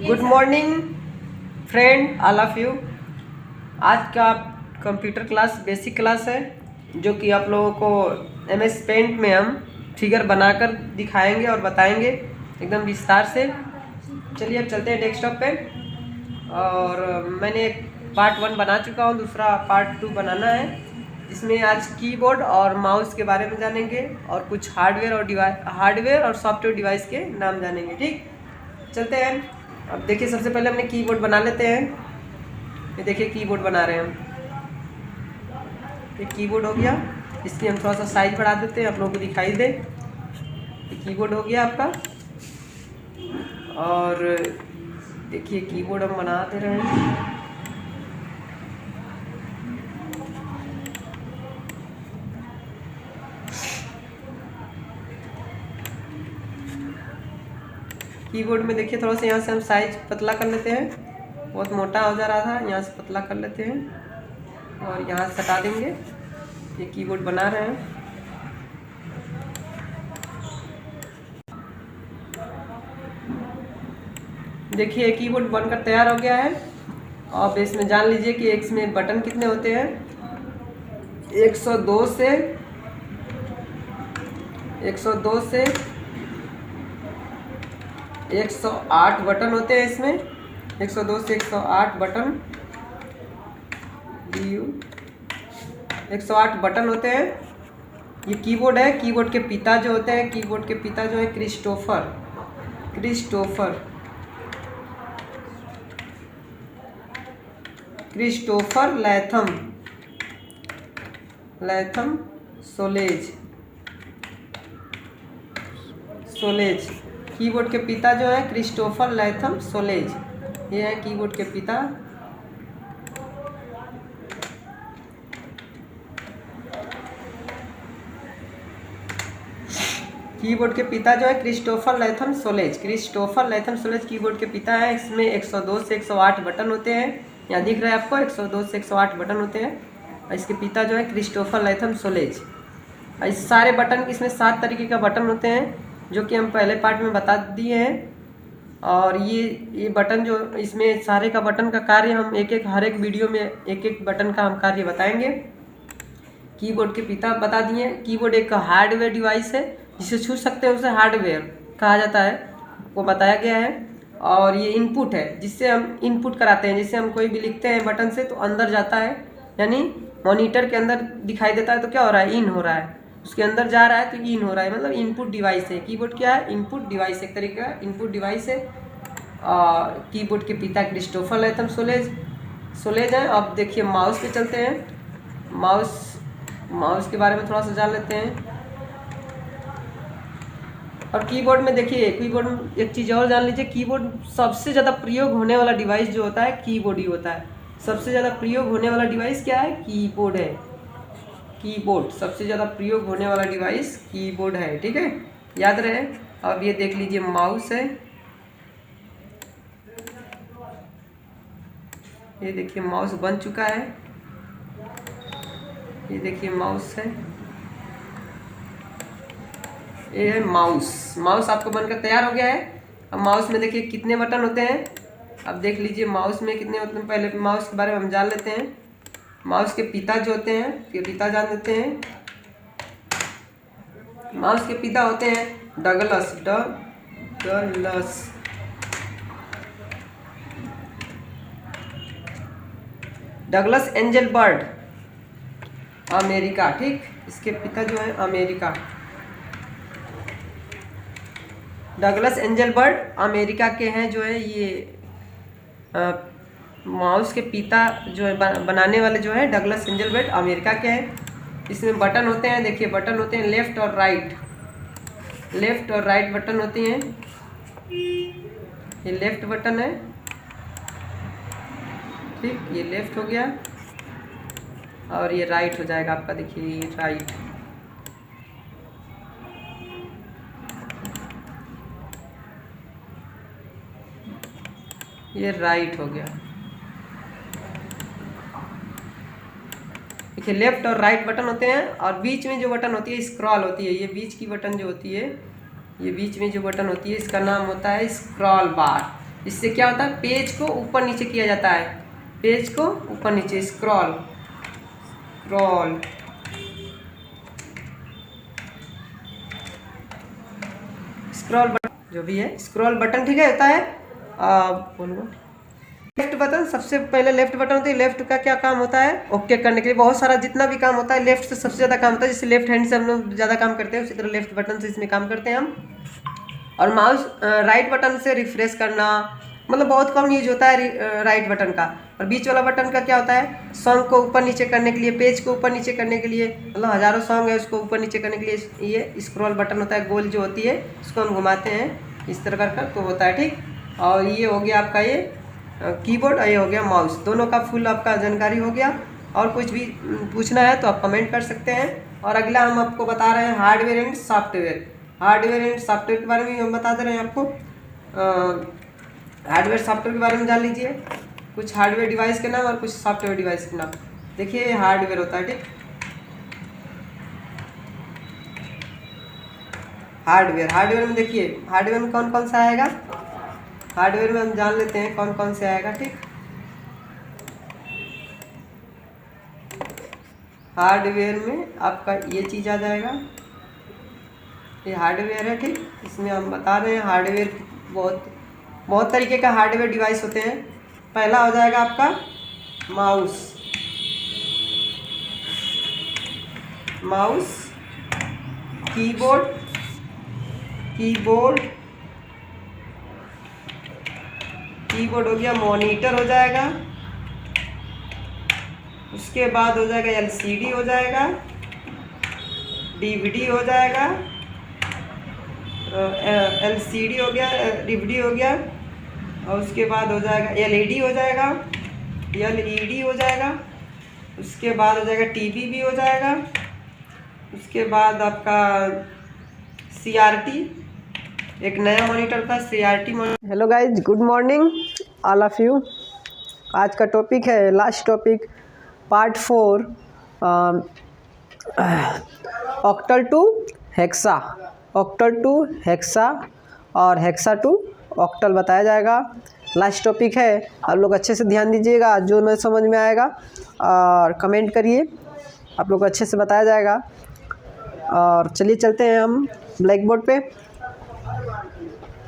Good morning friend all of you. आज का computer class basic class है जो कि आप लोगों को MS पेंट में हम फिगर बनाकर दिखाएंगे और बताएंगे एकदम विस्तार से। चलिए अब चलते हैं डेस्कटॉप पे। और मैंने पार्ट 1 बना चुका हूँ, दूसरा पार्ट 2 बनाना है। इसमें आज कीबोर्ड और माउस के बारे में जानेंगे और कुछ हार्डवेयर और सॉफ्टवेयर डिवाइस के नाम जानेंगे। ठीक, चलते हैं। अब देखिए, सबसे पहले हमने कीबोर्ड बना लेते हैं। ये देखिए कीबोर्ड बना रहे हैं हम। ये कीबोर्ड हो गया, इसकी हम थोड़ा सा साइज बढ़ा देते हैं आप लोगों को दिखाई दे। ये कीबोर्ड हो गया आपका। और देखिए कीबोर्ड हम बना दे रहे हैं। कीबोर्ड में देखिए थोड़ा सा यहाँ से हम साइज पतला कर लेते हैं, बहुत मोटा हो जा रहा था, यहाँ से पतला कर लेते हैं और यहाँ से हटा देंगे। ये कीबोर्ड बना रहे हैं। देखिए कीबोर्ड बनकर तैयार हो गया है। और इसमें जान लीजिए कि इसमें बटन कितने होते हैं। 102 से 108 बटन होते हैं इसमें। 102 से 108 बटन 108 बटन होते हैं। ये कीबोर्ड है। कीबोर्ड के पिता जो होते हैं, कीबोर्ड के पिता जो है क्रिस्टोफर लैथम सोलेज। कीबोर्ड के पिता जो है क्रिस्टोफर लैथम सोलेज, ये है कीबोर्ड के पिता। कीबोर्ड के पिता जो है क्रिस्टोफर लैथम सोलेज कीबोर्ड के पिता है। इसमें 102 से 108 बटन होते हैं। यहाँ दिख रहा है आपको 102 से 108 बटन होते हैं। और इसके पिता जो है क्रिस्टोफर लैथम सोलेज। इस सारे बटन, इसमें 7 तरीके का बटन होते हैं जो कि हम पहले पार्ट में बता दिए हैं। और ये बटन जो इसमें सारे का बटन का कार्य हम हर एक वीडियो में एक बटन का हम कार्य बताएंगे। कीबोर्ड के पिता बता दिए। कीबोर्ड एक हार्डवेयर डिवाइस है, जिसे छू सकते हैं उसे हार्डवेयर कहा जाता है, वो बताया गया है। और ये इनपुट है, जिससे हम इनपुट कराते हैं। जिससे हम कोई भी लिखते हैं बटन से तो अंदर जाता है, यानी मॉनिटर के अंदर दिखाई देता है तो क्या हो रहा है, इन हो रहा है। उसके अंदर जा रहा है तो इन हो रहा है, मतलब इनपुट डिवाइस है। कीबोर्ड क्या है, इनपुट डिवाइस, एक तरीके का इनपुट डिवाइस है। कीबोर्ड के पिता क्रिस्टोफर लैथम सोलेज है। अब देखिए माउस पे चलते हैं। माउस के बारे में थोड़ा सा जान लेते हैं। और कीबोर्ड में देखिए, कीबोर्ड में एक चीज़ और जान लीजिए, कीबोर्ड सबसे ज़्यादा प्रयोग होने वाला डिवाइस जो होता है कीबोर्ड ही होता है। सबसे ज़्यादा प्रयोग होने वाला डिवाइस क्या है, कीबोर्ड है। कीबोर्ड सबसे ज़्यादा प्रयोग होने वाला डिवाइस कीबोर्ड है। ठीक है, याद रहे। अब ये देख लीजिए माउस है। ये देखिए माउस बन चुका है। ये देखिए माउस है। ये है माउस आपको बनकर तैयार हो गया है। अब माउस में देखिए कितने बटन होते हैं। अब देख लीजिए माउस में कितने होते हैं। पहले माउस के बारे में हम जान लेते हैं। माउस के पिता जो होते हैं, के पिता जान लेते हैं। माउस के पिता होते हैं डगलस एंजलबर्ट, अमेरिका। ठीक, इसके पिता जो है अमेरिका, डगलस एंजलबर्ट अमेरिका के हैं जो है। ये माउस के पिता जो है बनाने वाले जो है डगलस एंजलबर्ट अमेरिका के हैं। इसमें बटन होते हैं, देखिए बटन होते हैं लेफ्ट और राइट बटन होती हैं। ये लेफ्ट बटन है। ठीक, ये लेफ्ट हो गया और ये राइट हो जाएगा आपका। देखिए ये राइट, ये राइट हो गया। देखिए लेफ्ट और राइट बटन होते हैं। और बीच में जो बटन होती है स्क्रॉल होती है। ये बीच में जो बटन होती है इसका नाम होता है स्क्रॉल बार। इससे क्या होता है, पेज को ऊपर नीचे किया जाता है, पेज को ऊपर नीचे, स्क्रॉल स्क्रॉल। स्क्रॉल बटन जो भी है, स्क्रॉल बटन ठीक है, होता है बोलो लेफ्ट बटन। सबसे पहले लेफ्ट बटन होती है। लेफ्ट का क्या काम होता है, ओके करने के लिए। बहुत सारा जितना भी काम होता है लेफ्ट से सबसे ज़्यादा काम होता है। जैसे लेफ्ट हैंड से हम लोग ज़्यादा काम करते हैं, उसी तरह लेफ्ट बटन से इसमें काम करते हैं हम। और माउस राइट बटन से रिफ्रेश करना, मतलब बहुत कम यूज होता है राइट बटन का। और बीच वाला बटन का क्या होता है, सॉन्ग को ऊपर नीचे करने के लिए, पेज को ऊपर नीचे करने के लिए, मतलब हज़ारों सॉन्ग है उसको ऊपर नीचे करने के लिए ये स्क्रॉल बटन होता है। गोल जो होती है उसको हम घुमाते हैं इस तरह कर तो होता है, ठीक। और ये हो गया आपका ये कीबोर्ड, और ये हो गया माउस। दोनों का फुल आपका जानकारी हो गया। और कुछ भी पूछना है तो आप कमेंट कर सकते हैं। और अगला हम आपको बता रहे हैं hardware and software. Hardware and software के बारे में हम बता दे रहे हैं आपको। हार्डवेयर सॉफ्टवेयर के बारे में जान लीजिए, कुछ हार्डवेयर डिवाइस के नाम और कुछ सॉफ्टवेयर डिवाइस के नाम। देखिए हार्डवेयर होता है, ठीक। हार्डवेयर में देखिए, हार्डवेयर में कौन कौन सा आएगा, हार्डवेयर में हम जान लेते हैं कौन कौन से आएगा, ठीक। हार्डवेयर में आपका ये चीज़ आ जाएगा, ये हार्डवेयर है, ठीक। इसमें हम बता रहे हैं हार्डवेयर बहुत तरीके का हार्डवेयर डिवाइस होते हैं। पहला हो जाएगा आपका माउस, कीबोर्ड हो गया, मॉनिटर हो जाएगा, उसके बाद हो जाएगा एलसीडी हो जाएगा, डीवीडी हो जाएगा, एलसीडी हो गया, डीवीडी हो गया, और उसके बाद हो जाएगा एलईडी हो जाएगा, उसके बाद हो जाएगा टीवी भी हो जाएगा, उसके बाद आपका सीआरटी, एक नया मॉनिटर था CRT monitor. Hello guys, good morning all of you. आज का टॉपिक है last topic, part 4, octal to hexa और हेक्सा टू ऑक्टल बताया जाएगा। लास्ट टॉपिक है, आप लोग अच्छे से ध्यान दीजिएगा, जो नहीं समझ में आएगा और कमेंट करिए, आप लोग अच्छे से बताया जाएगा। और चलिए चलते हैं हम ब्लैक बोर्ड पे।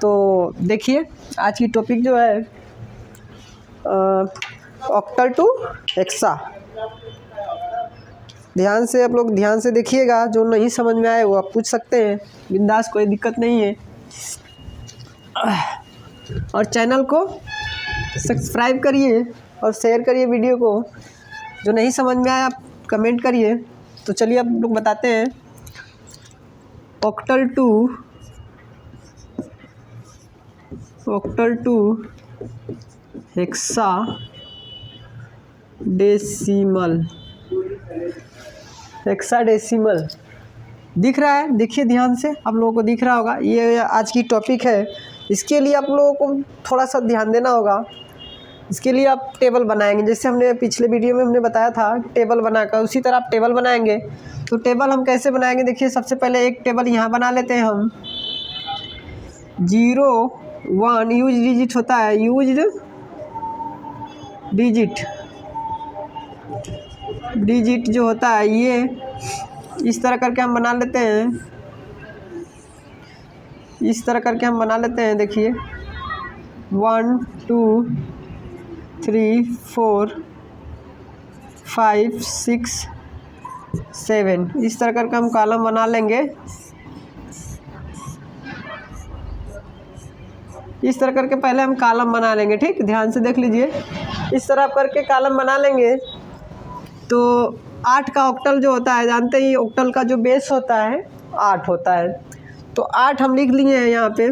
तो देखिए आज की टॉपिक जो है ऑक्टल टू हेक्सा। ध्यान से आप लोग ध्यान से देखिएगा, जो नहीं समझ में आए वो आप पूछ सकते हैं, बिंदास, कोई दिक्कत नहीं है। और चैनल को सब्सक्राइब करिए और शेयर करिए वीडियो को। जो नहीं समझ में आया आप कमेंट करिए। तो चलिए आप लोग बताते हैं ऑक्टल टू हेक्सा डेसिमल दिख रहा है, देखिए ध्यान से, आप लोगों को दिख रहा होगा। ये आज की टॉपिक है, इसके लिए आप लोगों को थोड़ा सा ध्यान देना होगा। इसके लिए आप टेबल बनाएंगे, जैसे हमने पिछले वीडियो में हमने बताया था टेबल बनाकर, उसी तरह आप टेबल बनाएंगे। तो टेबल हम कैसे बनाएंगे, देखिए सबसे पहले एक टेबल यहाँ बना लेते हैं हम। 0 1 यूज डिजिट होता है, यूज्ड डिजिट जो होता है ये इस तरह करके हम बना लेते हैं, देखिए 1 2 3 4 5 6 7 इस तरह करके हम कॉलम बना लेंगे। इस तरह करके पहले हम कॉलम बना लेंगे, ठीक, ध्यान से देख लीजिए। इस तरह करके कॉलम बना लेंगे। तो 8 का ऑक्टल जो होता है, जानते ही ऑक्टल का जो बेस होता है 8 होता है। तो 8 हम लिख लिए हैं यहाँ पे,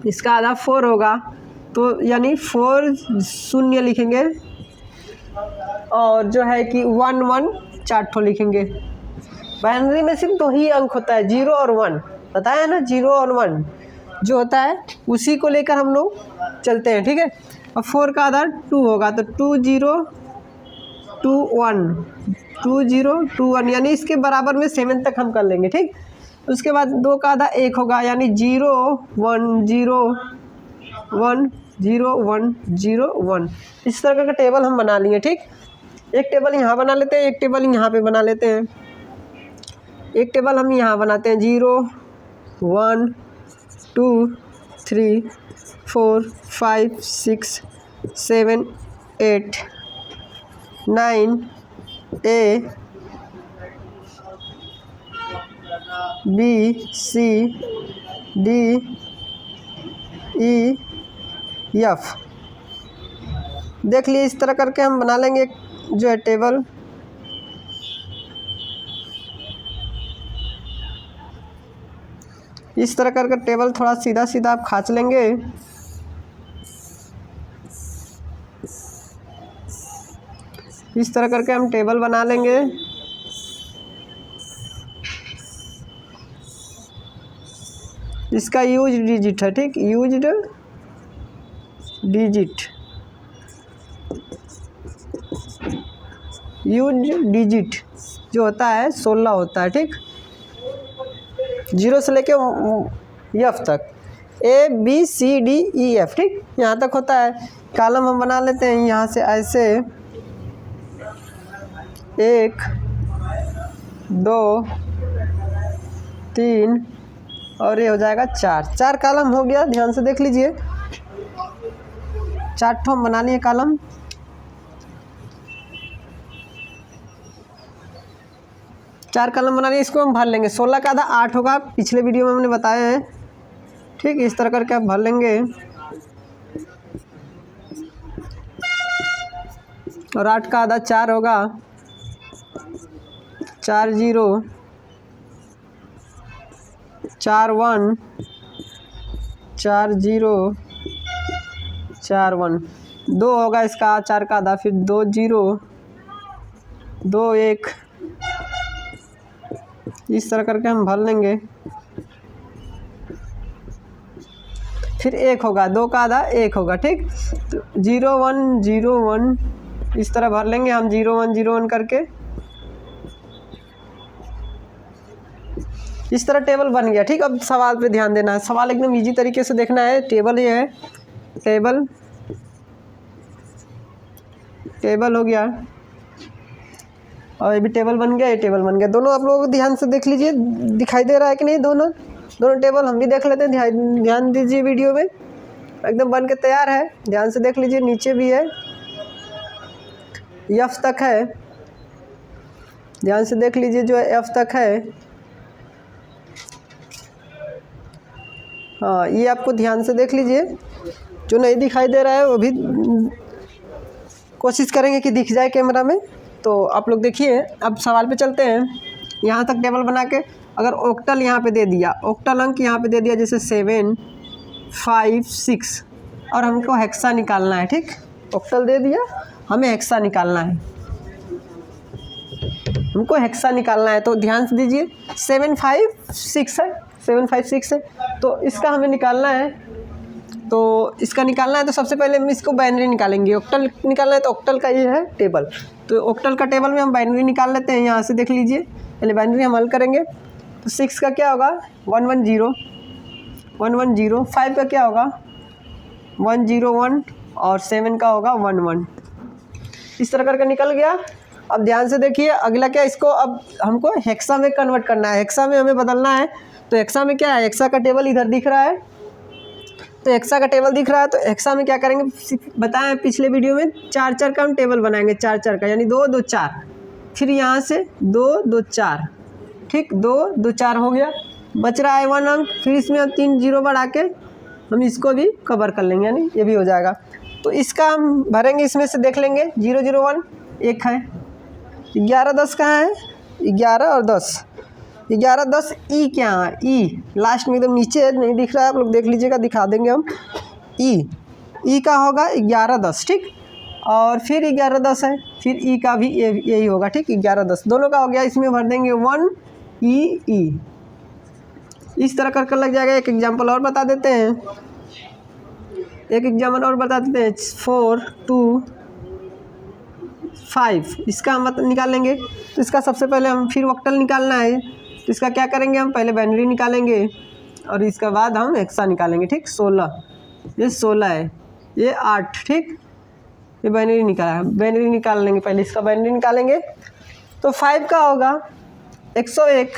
इसका आधा 4 होगा, तो यानी 4 शून्य लिखेंगे, और जो है कि 1 1 4 ठो लिखेंगे। बाइनरी में सिर्फ 2 ही अंक होता है, 0 और 1, पता है ना, 0 और 1 जो होता है उसी को लेकर हम लोग चलते हैं, ठीक है। और 4 का आधा 2 होगा, तो 2 0 2 1 2 0 2 1, यानी इसके बराबर में 7 तक हम कर लेंगे, ठीक। उसके बाद 2 का आधा 1 होगा, यानी 0 1 0 1 0 1 0 1। इस तरह का टेबल हम बना लिए। ठीक, एक टेबल यहाँ बना लेते हैं, एक टेबल यहाँ पे बना लेते हैं। एक टेबल हम यहाँ बनाते हैं 0 1 2 3 4 5 6 7 8 9 A B C D E F। देख लिए, इस तरह करके हम बना लेंगे एक जो है टेबल। इस तरह करके टेबल थोड़ा सीधा सीधा आप खींच लेंगे। इस तरह करके हम टेबल बना लेंगे। इसका यूज डिजिट है। ठीक, यूज्ड डिजिट, यूज डिजिट जो होता है 16 होता है। ठीक, 0 से लेके F तक, A B C D E F। ठीक, यहाँ तक होता है। कॉलम हम बना लेते हैं यहाँ से ऐसे 1 2 3 और ये हो जाएगा 4 कॉलम हो गया। ध्यान से देख लीजिए, 4 ठो हम बना लिए कॉलम। चार कॉलम बना लिए, इसको हम भर लेंगे। 16 का आधा 8 होगा, पिछले वीडियो में हमने बताया है। ठीक, इस तरह करके आप भर लेंगे। और 8 का आधा 4 होगा, 4 0 4 1 4 0 4 1। 2 होगा इसका 4 का आधा, फिर 2 0 2 1। इस तरह करके हम भर लेंगे। फिर 1 होगा, 2 का आधा 1 होगा। ठीक, तो 0 1 0 1 इस तरह भर लेंगे हम 0 1 0 1 करके। इस तरह टेबल बन गया। ठीक, अब सवाल पे ध्यान देना है। सवाल एकदम इजी तरीके से देखना है। टेबल ये है, टेबल हो गया, और ये भी टेबल बन गया, ये टेबल बन गया। दोनों आप लोग ध्यान से देख लीजिए, दिखाई दे रहा है कि नहीं। दोनों टेबल हम भी देख लेते हैं। ध्यान दीजिए, वीडियो में एकदम बन के तैयार है। ध्यान से देख लीजिए, नीचे भी है, F तक है। ध्यान से देख लीजिए, जो है F तक है। हाँ, ये आपको ध्यान से देख लीजिए। जो नहीं दिखाई दे रहा है वो भी कोशिश करेंगे कि दिख जाए कैमरा में। तो आप लोग देखिए, अब सवाल पे चलते हैं। यहाँ तक टेबल बना के अगर ऑक्टल यहाँ पे दे दिया, ऑक्टल अंक यहाँ पे दे दिया, जैसे 7 5 6, और हमको हेक्सा निकालना है। ठीक, ऑक्टल दे दिया, हमें हेक्सा निकालना है। हमको हेक्सा निकालना है, तो ध्यान से दीजिए। 7 5 6 है, 7 5 6 है, तो इसका हमें निकालना है। तो इसका निकालना है तो सबसे पहले हम इसको बाइनरी निकालेंगे। ऑक्टल निकालना है तो ऑक्टल का ये है टेबल। तो ऑक्टल का टेबल में हम बाइनरी निकाल लेते हैं। यहाँ से देख लीजिए, पहले बाइनरी हम हल करेंगे। तो 6 का क्या होगा 1 1 0 1 1 0। 5 का क्या होगा 1 0 1, और 7 का होगा 1 1। इस तरह करके निकल गया। अब ध्यान से देखिए, अगला क्या, इसको अब हमको हेक्सा में कन्वर्ट करना है। हेक्सा में हमें बदलना है। तो हेक्सा में क्या है, हेक्सा का टेबल इधर दिख रहा है। तो हेक्सा का टेबल दिख रहा है, तो हेक्सा में क्या करेंगे, बताया पिछले वीडियो में, 4 4 का हम टेबल बनाएंगे। 4 4 का, यानी 2 2 4। फिर यहाँ से 2 2 4। ठीक, 2 2 4 हो गया। बच रहा है 1 अंक। फिर इसमें हम 3 0 बढ़ा के हम इसको भी कवर कर लेंगे, यानी ये भी हो जाएगा। तो इसका हम भरेंगे, इसमें से देख लेंगे। 0 0 1 1 है। 11 10 कहाँ है, 11 और 10, 11 10 ई क्या है, ई लास्ट में एकदम नीचे है, नहीं दिख रहा है, आप लोग देख लीजिएगा, दिखा देंगे हम। ई का होगा 11 10। ठीक, और फिर 11 10 है, फिर ई का भी यही होगा। ठीक, 11 10 दोनों का हो गया। इसमें भर देंगे 1 ई। इस तरह कर लग जाएगा। एक एग्जाम्पल और बता देते हैं, 4 2 5। इसका हम निकाल लेंगे। तो इसका सबसे पहले हम फिर ऑक्टल निकालना है। तो इसका क्या करेंगे, हम पहले बाइनरी निकालेंगे और इसके बाद हम हेक्सा निकालेंगे। ठीक, 16 ये 16 है, ये 8, ठीक। ये बाइनरी निकाला, बाइनरी निकाल लेंगे, पहले इसका बाइनरी निकालेंगे। तो 5 का होगा 101,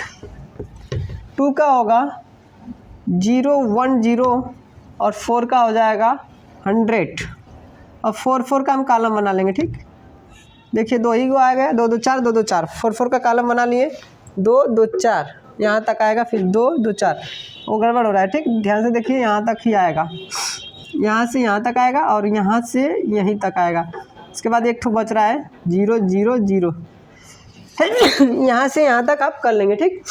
2 का होगा 010 और 4 का हो जाएगा 100। अब 4 का हम कॉलम बना लेंगे, ठीक। देखिए 2 ही को आ गया, 2 2 4, 2 2 4, 4 का कॉलम बना लिए, 2 2 4 यहाँ तक आएगा, फिर 2 2 4, वो गड़बड़ हो रहा है, ठीक। ध्यान से देखिए, यहाँ तक ही आएगा, यहाँ से यहाँ तक आएगा और यहाँ से यहीं तक आएगा। इसके बाद एक ठो बच रहा है 0 0 0, यहाँ से यहाँ तक आप कर लेंगे, ठीक।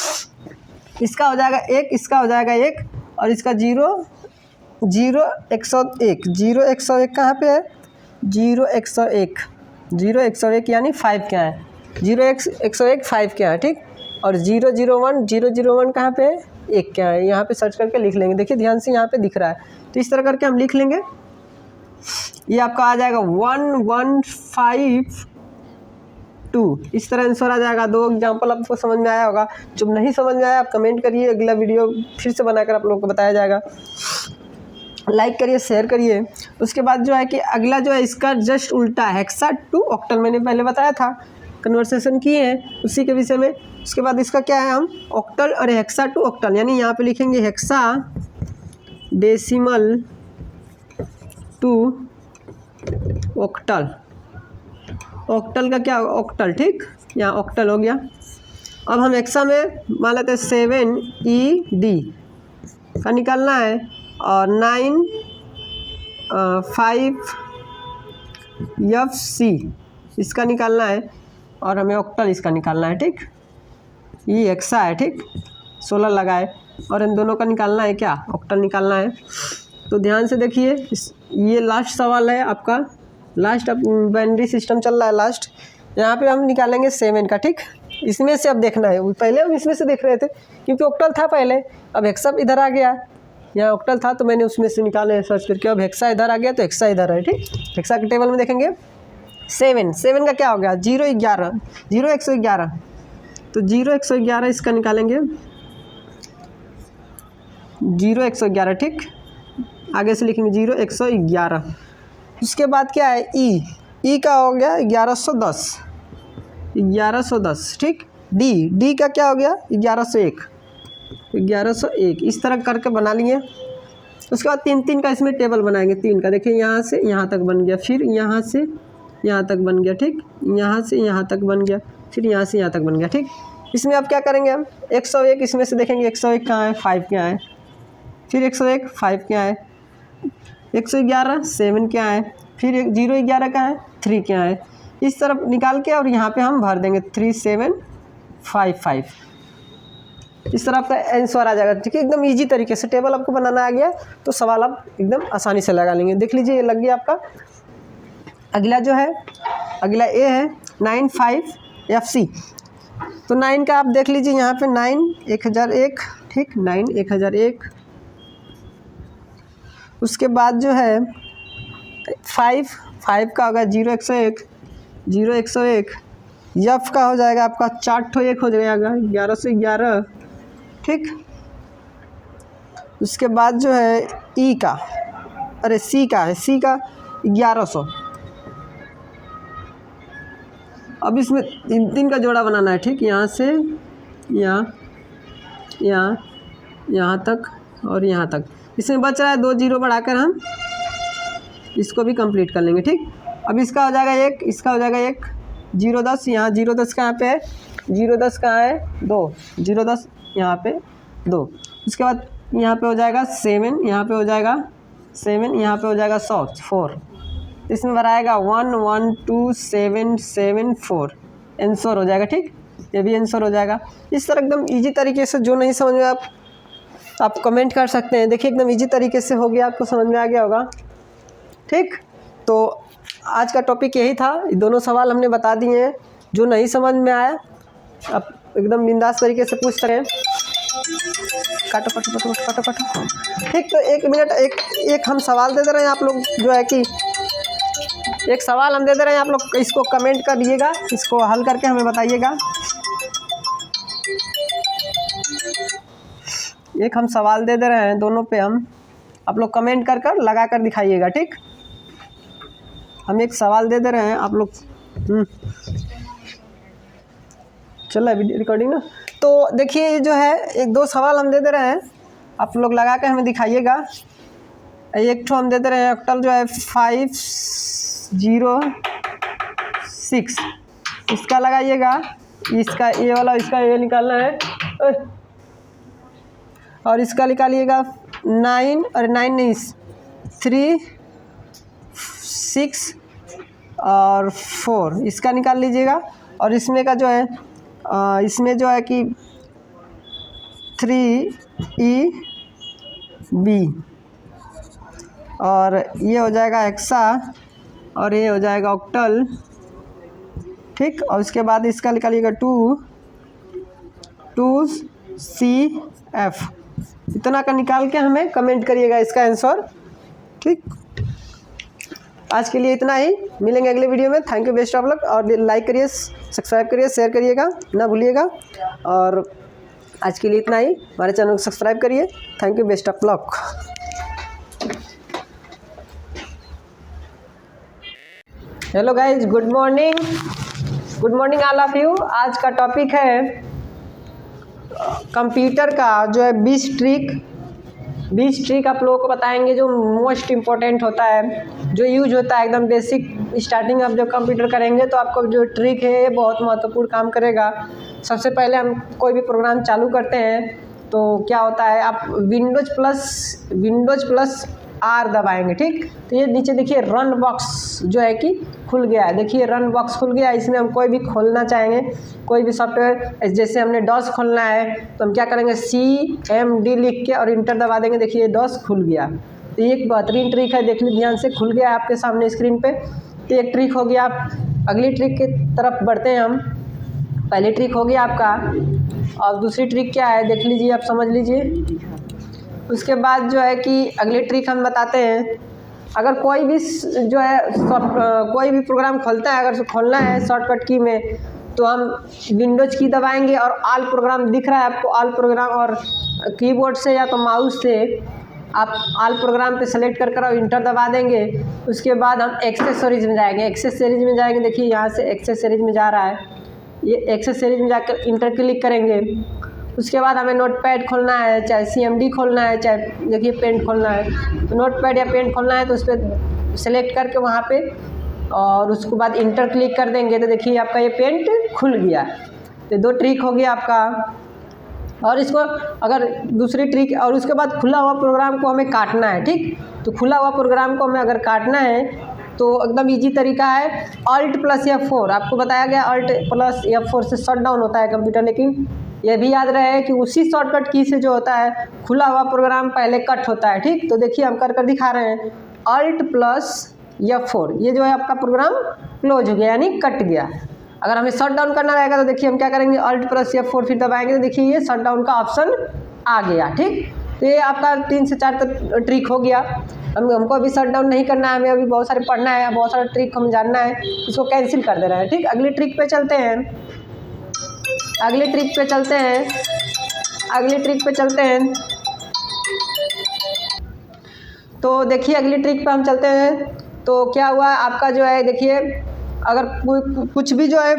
इसका हो जाएगा 1, इसका हो जाएगा 1 और इसका 0 0 101, 0 101 कहाँ पे है, 0 101, 0 101 यानी 5 क्या है, 0 101 5 क्या है, ठीक। और 0 0 1 0 0 1 कहाँ पे है, 1 क्या है। यहाँ पे सर्च करके लिख लेंगे, देखिए ध्यान से यहाँ पे दिख रहा है, तो इस तरह करके हम लिख लेंगे। ये आपका आ जाएगा 1152, इस तरह आंसर आ जाएगा। 2 एग्जाम्पल आपको समझ में आया होगा, जब नहीं समझ में आया आप कमेंट करिए, अगला वीडियो फिर से बनाकर आप लोगों को बताया जाएगा। लाइक करिए, शेयर करिए। उसके बाद जो है कि अगला जो है इसका जस्ट उल्टा हेक्सा टू ऑक्टल, मैंने पहले बताया था, कन्वर्सेशन किए हैं उसी के विषय में। उसके बाद इसका क्या है, हम ऑक्टल और हेक्सा टू ऑक्टल, यानी यहाँ पे लिखेंगे hexadecimal to octal. Octal का क्या, ऑक्टल, ठीक, यहाँ ऑक्टल हो गया। अब हम हेक्सा में मान लेते हैं 7ED का निकालना है और 95FC इसका निकालना है और हमें ऑक्टल इसका निकालना है, ठीक। ये हेक्सा है, ठीक, 16 लगाए और इन दोनों का निकालना है क्या, ऑक्टल निकालना है। तो ध्यान से देखिए, ये लास्ट सवाल है आपका, लास्ट अब बाइनरी सिस्टम चल रहा है लास्ट। यहाँ पे हम निकालेंगे 7 का, ठीक। इसमें से अब देखना है, पहले हम इसमें से देख रहे थे क्योंकि ऑक्टल था पहले, अब हेक्सा इधर आ गया, यहाँ ऑक्टल था तो मैंने उसमें से निकाले सर्च करके, अब हेक्सा इधर आ गया तो हेक्सा इधर है, ठीक। हेक्सा के टेबल में देखेंगे 7 का क्या हो गया, 0 111, 0 111, तो 0 111 इसका निकालेंगे, 0 111, ठीक। आगे से लिखेंगे 0 111। उसके बाद क्या है, ई का हो गया 1110, 1110, ठीक। डी का क्या हो गया 1101, 1101, इस तरह करके बना लिए। उसके बाद 3 का इसमें टेबल बनाएंगे, 3 का देखिए यहाँ से यहाँ तक बन गया, फिर यहाँ से यहाँ तक बन गया, ठीक, यहाँ से यहाँ तक बन गया, फिर यहाँ से यहाँ तक बन गया, ठीक। इसमें अब क्या करेंगे हम 101, इसमें से देखेंगे 101 कहाँ है, 5 क्या है, फिर 101 5 क्या है, 111 7 क्या है, फिर 0 11 क्या है, 3 क्या है। इस तरफ निकाल के और यहाँ पे हम भर देंगे 3755, इस तरह आपका आंसर आ जाएगा, ठीक है। एकदम इजी तरीके से टेबल आपको बनाना आ गया तो सवाल आप एकदम आसानी से लगा लेंगे। देख लीजिए ये लग गया आपका। अगला जो है, अगला ए है 95FC, तो 9 का आप देख लीजिए यहाँ पे 9 1001, ठीक, 9 1001। उसके बाद जो है 5 का होगा 0 101, 0 101। एफ का हो जाएगा आपका 4 ठो 1 हो जाएगा 11 से 11, ठीक। उसके बाद जो है ई का, अरे सी का है, सी का 1100। अब इसमें 3 का जोड़ा बनाना है, ठीक, यहाँ से यहाँ यहाँ तक और यहाँ तक। इसमें बच रहा है 2 0 बढ़ाकर हम इसको भी कंप्लीट कर लेंगे, ठीक। अब इसका हो जाएगा 1, इसका हो जाएगा 1, 0 10, यहाँ 0 10 कहाँ पे है, 0 10 कहाँ है, 2, 0 10 यहाँ पे 2। उसके बाद यहाँ पे हो जाएगा 7, यहाँ पे हो जाएगा 7, यहाँ पे हो जाएगा 4। इसमें भराएगा 1 1 2 7 7 4, आंसर हो जाएगा, ठीक। ये भी आंसर हो जाएगा। इस तरह एकदम इजी तरीके से, जो नहीं समझ में आप कमेंट कर सकते हैं। देखिए एकदम इजी तरीके से हो गया, आपको समझ में आ गया होगा, ठीक। तो आज का टॉपिक यही था, दोनों सवाल हमने बता दिए हैं। जो नहीं समझ में आया आप एकदम बिंदास तरीके से पूछ सकते हैं। काटो, ठीक। तो 1 मिनट एक हम सवाल दे दे रहे हैं, आप लोग जो है कि एक सवाल हम दे दे रहे हैं, आप लोग इसको कमेंट करिएगा, इसको हल करके हमें बताइएगा। एक हम सवाल दे दे रहे हैं, दोनों पे हम आप लोग कमेंट कर कर लगा कर दिखाइएगा, ठीक। हम एक सवाल दे रहे हैं, आप लोग चल रहा है वीडियो रिकॉर्डिंग ना। तो देखिए ये जो है एक दो सवाल हम दे रहे हैं, आप लोग लगा कर हमें दिखाइएगा। एक ठो हम दे रहे हैं ऑक्टल जो है 506, इसका लगाइएगा, इसका ये वाला, इसका ये निकालना है, और इसका निकालिएगा 9 और 9 नहीं 3 6 और 4, इसका निकाल लीजिएगा। और इसमें का जो है इसमें जो है कि 3EB, और ये हो जाएगा हेक्सा और ये हो जाएगा ऑक्टल, ठीक। और उसके बाद इसका निकालिएगा 2CF, इतना का निकाल के हमें कमेंट करिएगा इसका आंसर, ठीक। आज के लिए इतना ही, मिलेंगे अगले वीडियो में। Thank you, best of luck, और लाइक करिए, सब्सक्राइब करिए, शेयर करिएगा ना भूलिएगा। और आज के लिए इतना ही, हमारे चैनल को सब्सक्राइब करिए। Thank you, best of luck. Hello guys, good morning all of you. आज का टॉपिक है कंप्यूटर का जो है 20 ट्रिक आप लोगों को बताएंगे, जो मोस्ट इम्पोर्टेंट होता है, जो यूज होता है एकदम बेसिक। स्टार्टिंग आप जब कंप्यूटर करेंगे तो आपको जो ट्रिक है ये बहुत महत्वपूर्ण काम करेगा। सबसे पहले हम कोई भी प्रोग्राम चालू करते हैं तो क्या होता है, आप विंडोज प्लस R दबाएंगे, ठीक। तो ये नीचे देखिए रन बॉक्स जो है कि खुल गया है, देखिए रन बॉक्स खुल गया है। इसमें हम कोई भी खोलना चाहेंगे, कोई भी सॉफ्टवेयर, जैसे हमने डॉस खोलना है तो हम क्या करेंगे, CMD लिख के और इंटर दबा देंगे, देखिए डॉस खुल गया। तो ये एक बेहतरीन ट्रिक है, देख लीजिए ध्यान से, खुल गया है आपके सामने स्क्रीन पे। तो एक ट्रिक हो गया। आप अगली ट्रिक की तरफ बढ़ते हैं हम। पहली ट्रिक हो गया आपका, और दूसरी ट्रिक क्या है देख लीजिए, आप समझ लीजिए। उसके बाद जो है कि अगली ट्रिक हम बताते हैं। अगर कोई भी जो है कोई भी प्रोग्राम खोलता है, अगर खोलना है शॉर्टकट की में, तो हम विंडोज की दबाएंगे और ऑल प्रोग्राम दिख रहा है आपको, ऑल प्रोग्राम, और कीबोर्ड से या तो माउस से आप ऑल प्रोग्राम पे सेलेक्ट कर और इंटर दबा देंगे। उसके बाद हम एक्सेसरीज में जाएंगे, देखिए यहाँ से एक्सेसरीज में जा रहा है, ये एक्सेसरीज में जाकर इंटर क्लिक करेंगे। उसके बाद हमें नोटपैड खोलना है, चाहे CMD खोलना है, चाहे देखिए पेंट खोलना है, तो नोटपैड या पेंट खोलना है तो उस पर सेलेक्ट करके वहाँ पे, और उसके बाद इंटर क्लिक कर देंगे तो देखिए आपका ये पेंट खुल गया। तो 2 ट्रिक हो गया आपका। और इसको अगर दूसरी ट्रिक, और उसके बाद खुला हुआ प्रोग्राम को हमें काटना है, ठीक। तो खुला हुआ प्रोग्राम को हमें अगर काटना है तो एकदम इजी तरीका है, Alt + F4, आपको बताया गया Alt + F4 से शट डाउन होता है कंप्यूटर। लेकिन यह भी याद रहे कि उसी शॉर्टकट की से जो होता है खुला हुआ प्रोग्राम पहले कट होता है, ठीक। तो देखिए हम कर दिखा रहे हैं, Alt + F4, ये जो है आपका प्रोग्राम क्लोज हो गया, यानी कट गया। अगर हमें शट डाउन करना रहेगा तो देखिए हम क्या करेंगे, Alt + F4 फिर दबाएंगे तो देखिए ये शट डाउन का ऑप्शन आ गया, ठीक। तो ये आपका 3 से 4 ट्रिक हो गया। हमको अभी शट डाउन नहीं करना है, हमें अभी बहुत सारे पढ़ना है, बहुत सारा ट्रिक हम जानना है, इसको कैंसिल कर दे रहे हैं, ठीक। अगली ट्रिक पे चलते हैं। तो देखिए अगली ट्रिक पे हम चलते हैं। तो क्या हुआ आपका जो है, देखिए अगर कुछ भी जो है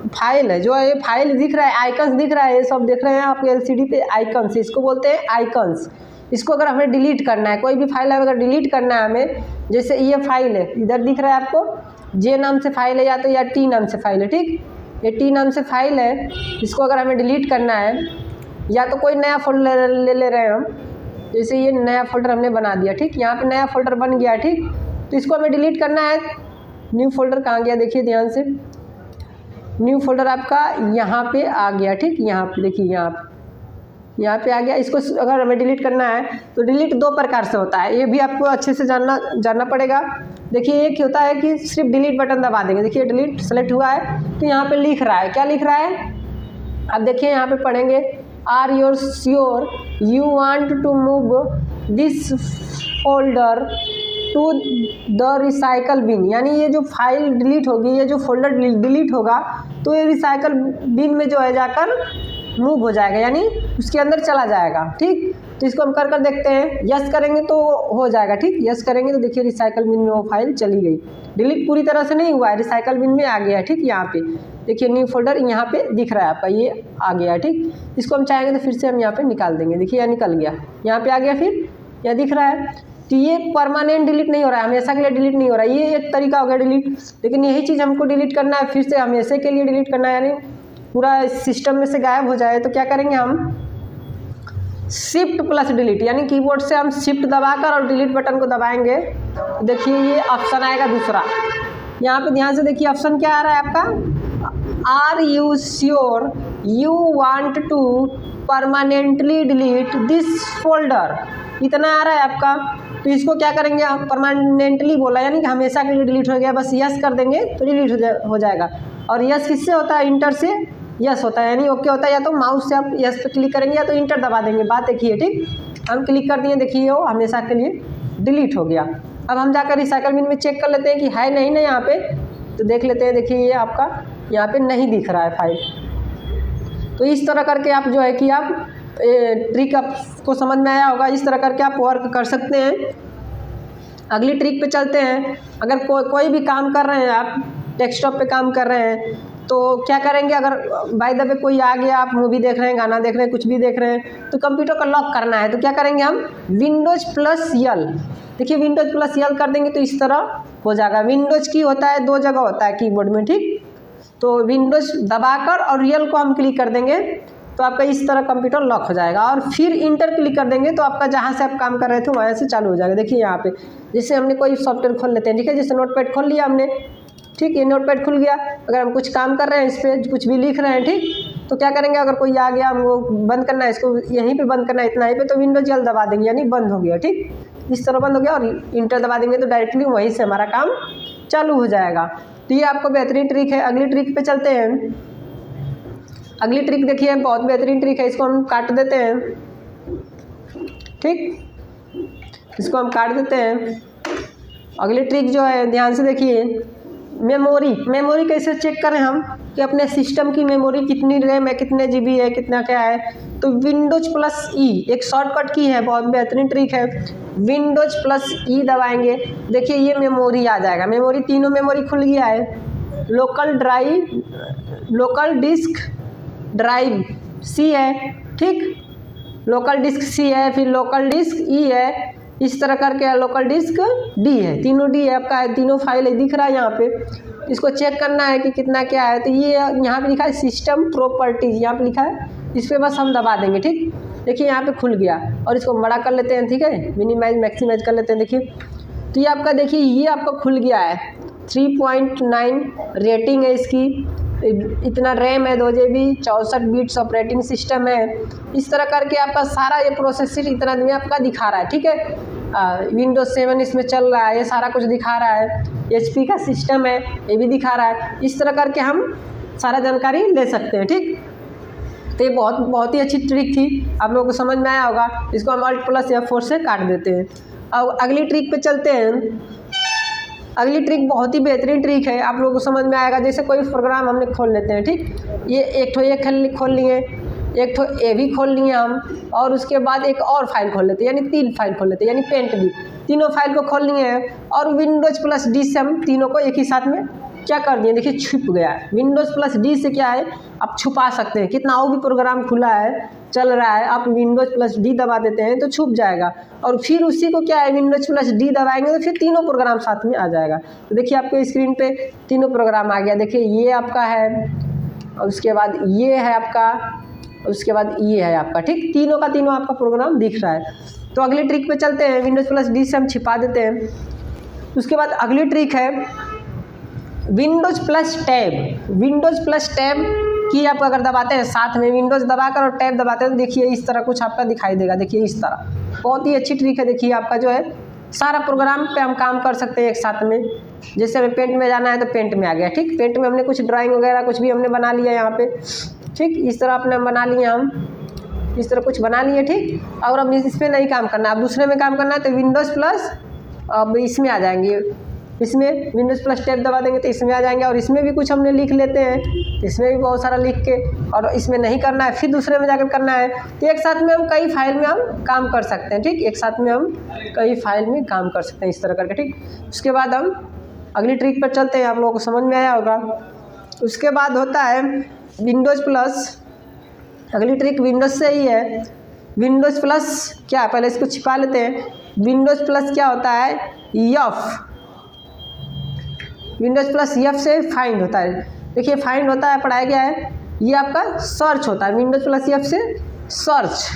फाइल है, जो है फाइल दिख रहा है, आइकन्स दिख रहा है, ये सब देख रहे हैं आप LCD पे, आइकन्स, इसको बोलते हैं आइकन्स। इसको अगर हमें डिलीट करना है, कोई भी फाइल अगर डिलीट करना है हमें, जैसे ये फाइल है, इधर दिख रहा है आपको, J नाम से फाइल है, या तो या T नाम से फाइल है, ठीक। ये T नाम से फाइल है, इसको अगर हमें डिलीट करना है, या तो कोई नया फोल्डर ले रहे हैं हम, जैसे ये नया फोल्डर हमने बना दिया, ठीक। यहाँ पे नया फोल्डर बन गया, ठीक। तो इसको हमें डिलीट करना है। न्यू फोल्डर कहाँ गया, देखिए ध्यान से, न्यू फोल्डर आपका यहाँ पे आ गया, ठीक। यहाँ पे देखिए, यहाँ पे आ गया। इसको अगर हमें डिलीट करना है तो डिलीट 2 प्रकार से होता है, ये भी आपको अच्छे से जानना पड़ेगा। देखिए एक होता है कि सिर्फ डिलीट बटन दबा देंगे, देखिए डिलीट सेलेक्ट हुआ है तो यहाँ पे लिख रहा है, क्या लिख रहा है, अब देखिए यहाँ पे पढ़ेंगे, are you sure you want to move this folder to the recycle bin, यानी ये जो फाइल डिलीट होगी, ये जो फोल्डर डिलीट होगा तो ये रिसाइकल बिन में जो है जाकर मूव हो जाएगा, यानी उसके अंदर चला जाएगा, ठीक। तो इसको हम कर देखते हैं। यस करेंगे तो हो जाएगा, ठीक। यस करेंगे तो देखिए रिसाइकल बिन में वो फाइल चली गई। डिलीट पूरी तरह से नहीं हुआ है, रिसाइकल बिन में आ गया है, ठीक। यहाँ पे देखिए न्यू फोल्डर यहाँ पे दिख रहा है आपका, ये आ गया है, ठीक। इसको हम चाहेंगे तो फिर से हम यहाँ पे निकाल देंगे। देखिए यहाँ निकल गया, यहाँ पे आ गया, फिर यहाँ दिख रहा है। तो ये परमानेंट डिलीट नहीं हो रहा है, हमेशा के लिए डिलीट नहीं हो रहा है। ये एक तरीका हो गया डिलीट, लेकिन यही चीज़ हमको डिलीट करना है, फिर से हमेशा के लिए डिलीट करना है, यानी पूरा सिस्टम में से गायब हो जाए। तो क्या करेंगे हम, शिफ्ट प्लस डिलीट, यानी कीबोर्ड से हम शिफ्ट दबाकर और डिलीट बटन को दबाएंगे। देखिए ये ऑप्शन आएगा दूसरा, यहाँ पे ध्यान से देखिए ऑप्शन क्या आ रहा है आपका, are you sure you want to permanently delete this folder, इतना आ रहा है आपका। तो इसको क्या करेंगे हम, परमानेंटली बोला यानी कि हमेशा के लिए डिलीट हो गया, बस यस कर देंगे तो डिलीट हो जाएगा। और यस किससे होता है, इंटर से यस होता है, यानी ओके होता है। या तो माउस से आप यस पे क्लिक करेंगे या तो इंटर दबा देंगे, बात एक ही है, ठीक। हम क्लिक कर दिए, देखिए वो हमेशा के लिए डिलीट हो गया। अब हम जाकर रिसाइकल बिन में चेक कर लेते हैं कि है नहीं ना यहाँ पे, तो देख लेते हैं। देखिए ये आपका यहाँ पे नहीं दिख रहा है फाइल। तो इस तरह करके आप जो है कि आप ट्रिक आपको समझ में आया होगा, इस तरह करके आप वर्क कर सकते हैं। अगली ट्रिक पे चलते हैं। अगर कोई भी काम कर रहे हैं आप, डेस्कटॉप पे काम कर रहे हैं, तो क्या करेंगे, अगर बाय द वे कोई आ गया, आप मूवी देख रहे हैं, गाना देख रहे हैं, कुछ भी देख रहे हैं, तो कंप्यूटर को लॉक करना है, तो क्या करेंगे हम, विंडोज प्लस यल। देखिए विंडोज प्लस यल कर देंगे तो इस तरह हो जाएगा। विंडोज की होता है 2 जगह होता है कीबोर्ड में, ठीक। तो विंडोज दबाकर और यल को हम क्लिक कर देंगे तो आपका इस तरह कंप्यूटर लॉक हो जाएगा। और फिर इंटर क्लिक कर देंगे तो आपका जहाँ से आप काम कर रहे थे वहाँ से चालू हो जाएगा। देखिए यहाँ पे जैसे हमने कोई सॉफ्टवेयर खोल लेते हैं, ठीक है, जैसे नोटपैड खोल लिया हमने, ठीक। ये नोटपैड खुल गया। अगर हम कुछ काम कर रहे हैं, इस पर कुछ भी लिख रहे हैं, ठीक, तो क्या करेंगे, अगर कोई आ गया, हमको बंद करना है, इसको यहीं पे बंद करना है, इतना ही पे, तो विंडोज यल दबा देंगे, यानी बंद हो गया, ठीक। इस तरह बंद हो गया और इंटर दबा देंगे तो डायरेक्टली वहीं से हमारा काम चालू हो जाएगा। तो ये आपको बेहतरीन ट्रिक है। अगली ट्रिक पे चलते हैं। अगली ट्रिक देखिए बहुत बेहतरीन ट्रिक है, इसको हम काट देते हैं, ठीक। इसको हम काट देते हैं। अगली ट्रिक जो है ध्यान से देखिए, मेमोरी कैसे चेक करें हम कि अपने सिस्टम की मेमोरी कितनी रैम है, कितने जीबी है, कितना क्या है। तो विंडोज प्लस ई एक शॉर्टकट की है, बहुत बेहतरीन ट्रिक है। विंडोज प्लस ई दबाएंगे, देखिए ये मेमोरी आ जाएगा। मेमोरी तीनों मेमोरी खुल गया है। लोकल डिस्क ड्राइव सी है, ठीक, लोकल डिस्क सी है, फिर लोकल डिस्क ई है, इस तरह करके लोकल डिस्क डी है, तीनों डी है आपका है, तीनों फाइल है, दिख रहा है यहाँ पे। इसको चेक करना है कि कितना क्या है, तो ये यहाँ पे लिखा है सिस्टम प्रॉपर्टीज, यहाँ पे लिखा है, इस पर बस हम दबा देंगे, ठीक। देखिए यहाँ पे खुल गया और इसको बड़ा कर लेते हैं, ठीक है, मिनिमाइज मैक्सिमाइज कर लेते हैं। देखिए तो ये आपका, देखिए ये आपका खुल गया है। 3.9 रेटिंग है इसकी, इतना रैम है, 2 GB, 64 बिट्स ऑपरेटिंग सिस्टम है। इस तरह करके आपका सारा ये प्रोसेसर इतना में आपका दिखा रहा है, ठीक है। विंडोज 7 इसमें चल रहा है, ये सारा कुछ दिखा रहा है। HP का सिस्टम है, ये भी दिखा रहा है। इस तरह करके हम सारा जानकारी ले सकते हैं, ठीक। तो ये बहुत ही अच्छी ट्रिक थी, आप लोगों को समझ में आया होगा। इसको हम Alt प्लस F4 से काट देते हैं। अब अगली ट्रिक पे चलते हैं। अगली ट्रिक बहुत ही बेहतरीन ट्रिक है, आप लोगों को समझ में आएगा। जैसे कोई प्रोग्राम हमने खोल लेते हैं, ठीक, ये एक खोल लिए, एक ठो ए भी खोल लिए हम, और उसके बाद एक और फाइल खोल लेते हैं, यानी 3 फाइल खोल लेते हैं, यानी पेंट भी, तीनों फाइल को खोल लिए हैं। और विंडोज प्लस डी से हम तीनों को एक ही साथ में क्या कर दिए, देखिए छुप गया है। विंडोज प्लस डी से क्या है, आप छुपा सकते हैं। कितना और भी प्रोग्राम खुला है, चल रहा है, आप विंडोज प्लस डी दबा देते हैं तो छुप जाएगा। और फिर उसी को क्या है, विंडोज प्लस डी दबाएंगे तो फिर तीनों प्रोग्राम साथ में आ जाएगा। तो देखिए आपके स्क्रीन पे तीनों प्रोग्राम आ गया। देखिए ये आपका है, और उसके बाद ये है आपका, उसके बाद ये है आपका, ठीक, तीनों का तीनों आपका प्रोग्राम दिख रहा है। तो अगली ट्रिक पे चलते हैं। विंडोज प्लस डी से हम छिपा देते हैं। उसके बाद अगली ट्रिक है Windows plus tab. Windows plus tab की आप अगर दबाते हैं, साथ में विंडोज दबाकर और टैब दबाते हैं, तो देखिए इस तरह कुछ आपका दिखाई देगा। देखिए इस तरह, बहुत ही अच्छी ट्रिक है। देखिए आपका जो है सारा प्रोग्राम पे हम काम कर सकते हैं एक साथ में। जैसे हमें पेंट में जाना है तो पेंट में आ गया, ठीक, पेंट में हमने कुछ ड्राइंग वगैरह कुछ भी हमने बना लिया यहाँ पे, ठीक, इस तरह अपने बना लिए हम, इस तरह कुछ बना लिए, ठीक। और अब इस पर नहीं काम करना, अब दूसरे में काम करना है तो विंडोज प्लस, अब इसमें आ जाएंगे, इसमें विंडोज़ प्लस टैब दबा देंगे तो इसमें आ जाएंगे, और इसमें भी कुछ हमने लिख लेते हैं, इसमें भी बहुत सारा लिख के, और इसमें नहीं करना है फिर दूसरे में जाकर करना है। तो एक साथ में हम कई फाइल में हम काम कर सकते हैं, ठीक, एक साथ में हम कई फाइल में काम कर सकते हैं इस तरह करके, ठीक। उसके बाद हम अगली ट्रिक पर चलते हैं, आप लोगों को समझ में आया होगा। उसके बाद होता है विंडोज़ प्लस, अगली ट्रिक विंडोज़ से ही है। विंडोज़ प्लस क्या, पहले इसको छिपा लेते हैं। विंडोज़ प्लस क्या होता है, एफ, विंडोज़ प्लस एफ से फाइंड होता है। देखिए फाइंड होता है, पढ़ाया गया है, ये आपका सर्च होता है। विंडोज़ प्लस एफ से सर्च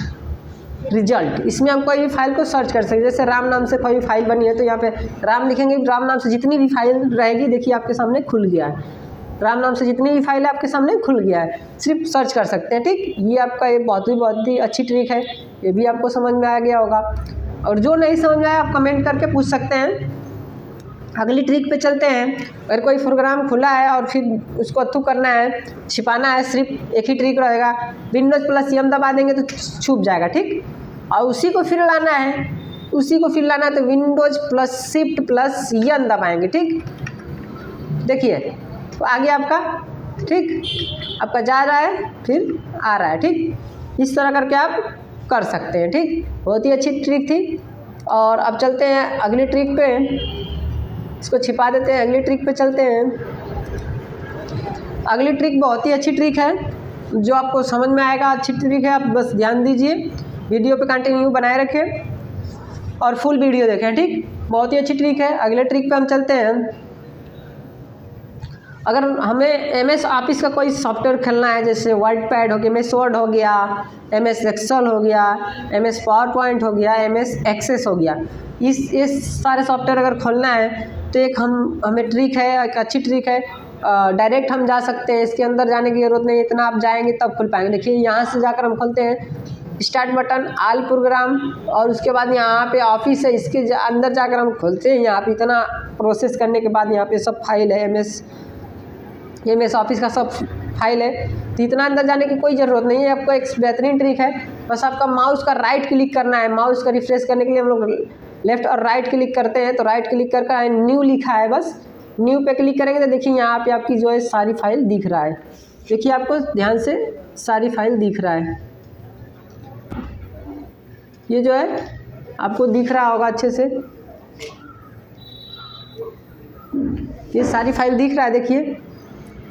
रिजल्ट, इसमें हम कोई भी फाइल को सर्च कर सकते हैं। जैसे राम नाम से कोई फाइल बनी है तो यहाँ पे राम लिखेंगे, राम नाम से जितनी भी फाइल रहेगी देखिए आपके सामने खुल गया है, राम नाम से जितनी भी फाइल है आपके सामने खुल गया है, सिर्फ सर्च कर सकते हैं, ठीक। ये आपका ये बहुत ही अच्छी ट्रिक है, ये भी आपको समझ में आ गया होगा। और जो नहीं समझ में आया आप कमेंट करके पूछ सकते हैं। अगली ट्रिक पे चलते हैं। अगर कोई प्रोग्राम खुला है और फिर उसको अथू करना है, छिपाना है, सिर्फ एक ही ट्रिक रहेगा, विंडोज़ प्लस एम दबा देंगे तो छुप जाएगा, ठीक। और उसी को फिर लाना है, उसी को फिर लाना है तो Windows plus shift plus N दबाएंगे, ठीक। देखिए तो आ गया आपका, ठीक, आपका जा रहा है फिर आ रहा है, ठीक। इस तरह करके आप कर सकते हैं, ठीक। बहुत ही अच्छी ट्रिक थी। और अब चलते हैं अगली ट्रिक पे, इसको छिपा देते हैं, अगली ट्रिक पे चलते हैं। अगली ट्रिक बहुत ही अच्छी ट्रिक है, जो आपको समझ में आएगा, अच्छी ट्रिक है, आप बस ध्यान दीजिए, वीडियो पे कंटिन्यू बनाए रखें और फुल वीडियो देखें, ठीक। बहुत ही अच्छी ट्रिक है। अगले ट्रिक पे हम चलते हैं। अगर हमें एमएस ऑफिस का कोई सॉफ्टवेयर खेलना है, जैसे वर्ड पैड हो गया, एमएस वर्ड हो गया, एमएस एक्सेल हो गया, एमएस पावर पॉइंट हो गया, एमएस एक्सेस हो गया, इस सारे सॉफ्टवेयर अगर खोलना है तो एक हमें ट्रिक है, एक अच्छी ट्रिक है। डायरेक्ट हम जा सकते हैं, इसके अंदर जाने की ज़रूरत नहीं, इतना आप जाएंगे तब खुल पाएंगे। देखिए यहाँ से जाकर हम खोलते हैं स्टार्ट बटन, ऑल प्रोग्राम, और उसके बाद यहाँ पे ऑफिस है, इसके अंदर जाकर हम खोलते हैं। यहाँ पे इतना प्रोसेस करने के बाद यहाँ पे सब फाइल है, एमएस ऑफिस का सब फाइल है, तो इतना अंदर जाने की कोई ज़रूरत नहीं है। आपको एक बेहतरीन ट्रिक है, बस आपका माउस का राइट क्लिक करना है। माउस का रिफ्रेश करने के लिए हम लोग लेफ्ट और राइट क्लिक करते हैं, तो राइट क्लिक करके न्यू लिखा है, बस न्यू पे क्लिक करेंगे तो देखिए यहाँ पे आपकी जो है सारी फाइल दिख रहा है। देखिए आपको ध्यान से सारी फाइल दिख रहा है, ये जो है आपको दिख रहा होगा अच्छे से, ये सारी फाइल दिख रहा है। देखिए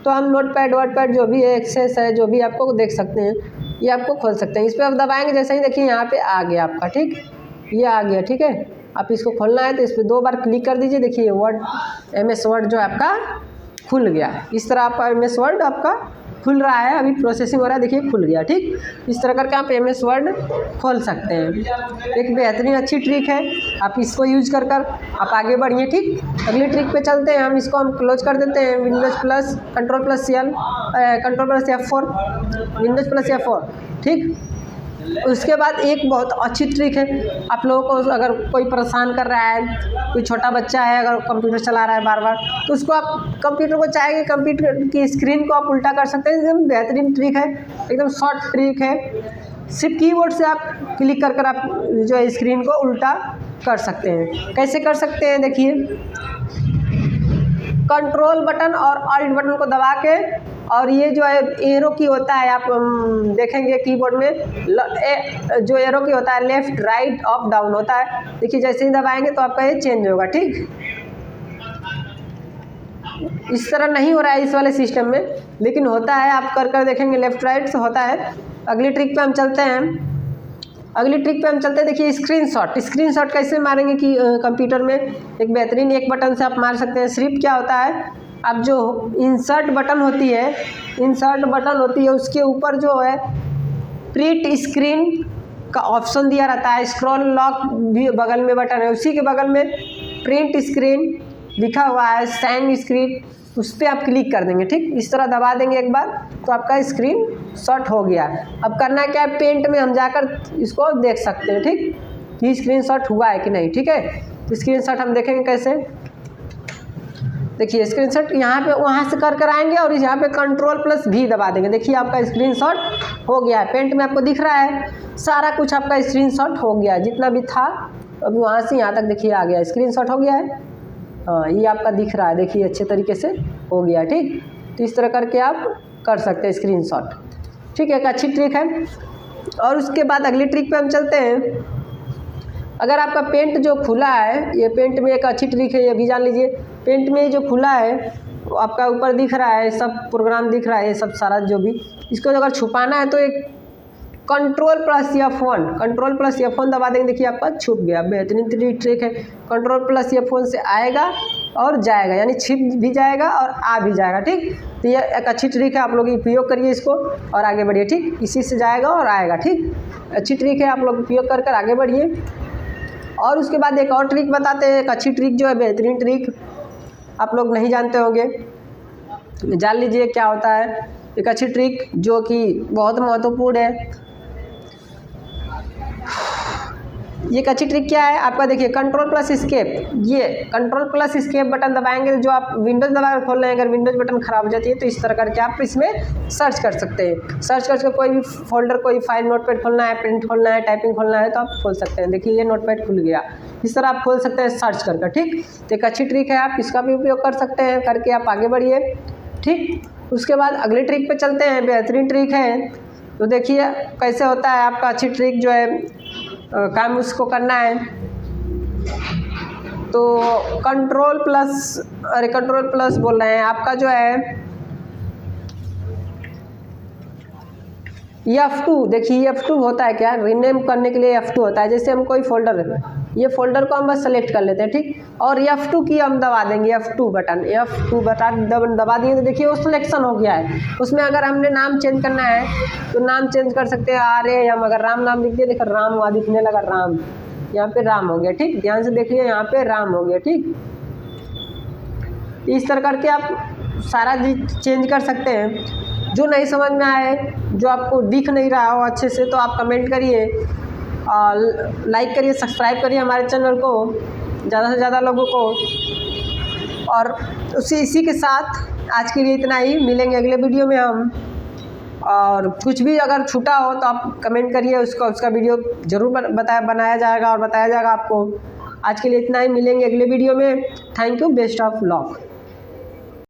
तो हम नोटपैड वर्डपैड जो भी है, एक्सेस है, जो भी आपको देख सकते हैं, ये आपको खोल सकते हैं। इस पर आप दबाएंगे जैसे ही देखिए यहाँ पे आ गया आपका, ठीक, ये आ गया, ठीक है। आप इसको खोलना है तो इस पर 2 बार क्लिक कर दीजिए, देखिए वर्ड एमएस वर्ड जो आपका खुल गया। इस तरह आपका एमएस वर्ड आपका खुल रहा है, अभी प्रोसेसिंग हो रहा है, देखिए खुल गया, ठीक। इस तरह करके आप एमएस वर्ड खोल सकते हैं। एक बेहतरीन अच्छी ट्रिक है, आप इसको यूज कर आप आगे बढ़िए, ठीक। अगली ट्रिक पे चलते हैं हम, इसको हम क्लोज कर देते हैं। Windows plus control plus F4, Windows plus F4, ठीक। उसके बाद एक बहुत अच्छी ट्रिक है, आप लोगों को अगर कोई परेशान कर रहा है, कोई छोटा बच्चा है अगर कंप्यूटर चला रहा है बार बार, तो उसको आप कंप्यूटर को चाहेंगे, कंप्यूटर की स्क्रीन को आप उल्टा कर सकते हैं। एकदम बेहतरीन ट्रिक है, एकदम शॉर्ट ट्रिक है, सिर्फ कीबोर्ड से आप क्लिक कर आप जो है स्क्रीन को उल्टा कर सकते हैं। कैसे कर सकते हैं, देखिए कंट्रोल बटन और ऑल्ट बटन को दबा के, और ये जो है एरो की होता है, आप देखेंगे कीबोर्ड में जो एरो की होता है लेफ्ट राइट अप डाउन होता है, देखिए जैसे ही दबाएंगे तो आपका ये चेंज होगा, ठीक। इस तरह नहीं हो रहा है इस वाले सिस्टम में, लेकिन होता है, आप कर देखेंगे लेफ्ट राइट से होता है। अगली ट्रिक पे हम चलते हैं। देखिए स्क्रीनशॉट कैसे मारेंगे कि कंप्यूटर में एक बेहतरीन एक बटन से आप मार सकते हैं। सिर्फ क्या होता है, अब जो इंसर्ट बटन होती है उसके ऊपर जो है प्रिंट स्क्रीन का ऑप्शन दिया रहता है, स्क्रॉल लॉक भी बगल में बटन है, उसी के बगल में प्रिंट स्क्रीन लिखा हुआ है, साइन स्क्रीन, उस पर आप क्लिक कर देंगे, ठीक। इस तरह दबा देंगे एक बार तो आपका स्क्रीन शॉट हो गया। अब करना क्या है, पेंट में हम जाकर इसको देख सकते हैं, ठीक, कि स्क्रीन शॉट हुआ है कि नहीं, ठीक है। तो स्क्रीन शॉट हम देखेंगे कैसे, देखिए स्क्रीनशॉट यहाँ पे वहाँ से कर आएंगे और यहाँ पे कंट्रोल प्लस भी दबा देंगे, देखिए आपका स्क्रीनशॉट हो गया है। पेंट में आपको दिख रहा है सारा कुछ आपका स्क्रीनशॉट हो गया, जितना भी था अभी वहाँ से यहाँ तक देखिए आ गया, स्क्रीनशॉट हो गया है। हाँ, ये आपका दिख रहा है, देखिए अच्छे तरीके से हो गया। ठीक, तो इस तरह करके आप कर सकते हैं स्क्रीनशॉट। ठीक है, एक अच्छी ट्रिक है। और उसके बाद अगली ट्रिक पे हम चलते हैं। अगर आपका पेंट जो खुला है, ये पेंट में एक अच्छी ट्रिक है, ये भी जान लीजिए। पेंट में जो खुला है वो आपका ऊपर दिख रहा है, सब प्रोग्राम दिख रहा है, ये सब सारा जो भी, इसको अगर छुपाना है तो एक Ctrl+F1 दबा देंगे, देखिए आपका छुप गया। बेहतरीन ट्रिक है। Ctrl+F1 से आएगा और जाएगा, यानी छिप भी जाएगा और आ भी जाएगा। ठीक, तो ये एक अच्छी ट्रिक है, आप लोग उपयोग करिए इसको और आगे बढ़िए। ठीक, इसी से जाएगा और आएगा। ठीक, अच्छी ट्रिक है, आप लोग उपयोग कर आगे बढ़िए। और उसके बाद एक और ट्रिक बताते हैं, एक अच्छी ट्रिक जो है, बेहतरीन ट्रिक, आप लोग नहीं जानते होंगे, जान लीजिए क्या होता है। एक अच्छी ट्रिक जो कि बहुत महत्वपूर्ण है। ये एक अच्छी ट्रिक क्या है आपका, देखिए Ctrl+Escape, ये Ctrl+Escape बटन दबाएंगे, जो आप विंडोज़ दबा कर खोल रहे हैं, अगर विंडोज़ बटन ख़राब हो जाती है तो इस तरह करके आप इसमें सर्च कर सकते हैं। सर्च करके कोई भी फोल्डर, कोई फाइल, नोटपैड खोलना है, प्रिंट खोलना है, टाइपिंग खोलना है तो आप खोल सकते हैं। देखिए ये नोटपैड खुल गया, इस तरह आप खोल सकते हैं सर्च करके। ठीक, तो एक अच्छी ट्रिक है, आप इसका भी उपयोग कर सकते हैं, करके आप आगे बढ़िए। ठीक, उसके बाद अगली ट्रिक पे चलते हैं, बेहतरीन ट्रिक है। तो देखिए कैसे होता है आपका अच्छी ट्रिक जो है, काम उसको करना है तो Ctrl+ बोल रहे हैं, आपका जो है F2, देखिए F2 होता है क्या, रीनेम करने के लिए F2 होता है। जैसे हम कोई फोल्डर है, ये फोल्डर को हम बस सेलेक्ट कर लेते हैं। ठीक, और F2 की हम दबा देंगे, F2 बटन दबा दिए तो देखिए वो सिलेक्शन हो गया है। उसमें अगर हमने नाम चेंज करना है तो नाम चेंज कर सकते हैं, आर्यम, अगर राम नाम लिख दिया, देखो राम हुआ, दिखने लगा राम, यहाँ पे राम हो गया। ठीक, ध्यान से देखिए, यहाँ पे राम हो गया। ठीक, इस तरह करके आप सारा चीज चेंज कर सकते हैं। जो नहीं समझ में आए, जो आपको दिख नहीं रहा हो अच्छे से, तो आप कमेंट करिए, लाइक करिए, सब्सक्राइब करिए हमारे चैनल को ज़्यादा से ज़्यादा लोगों को। और इसी के साथ आज के लिए इतना ही, मिलेंगे अगले वीडियो में हम। और कुछ भी अगर छूटा हो तो आप कमेंट करिए, उसका वीडियो ज़रूर बनाया जाएगा और बताया जाएगा आपको। आज के लिए इतना ही, मिलेंगे अगले वीडियो में। Thank you, best of luck.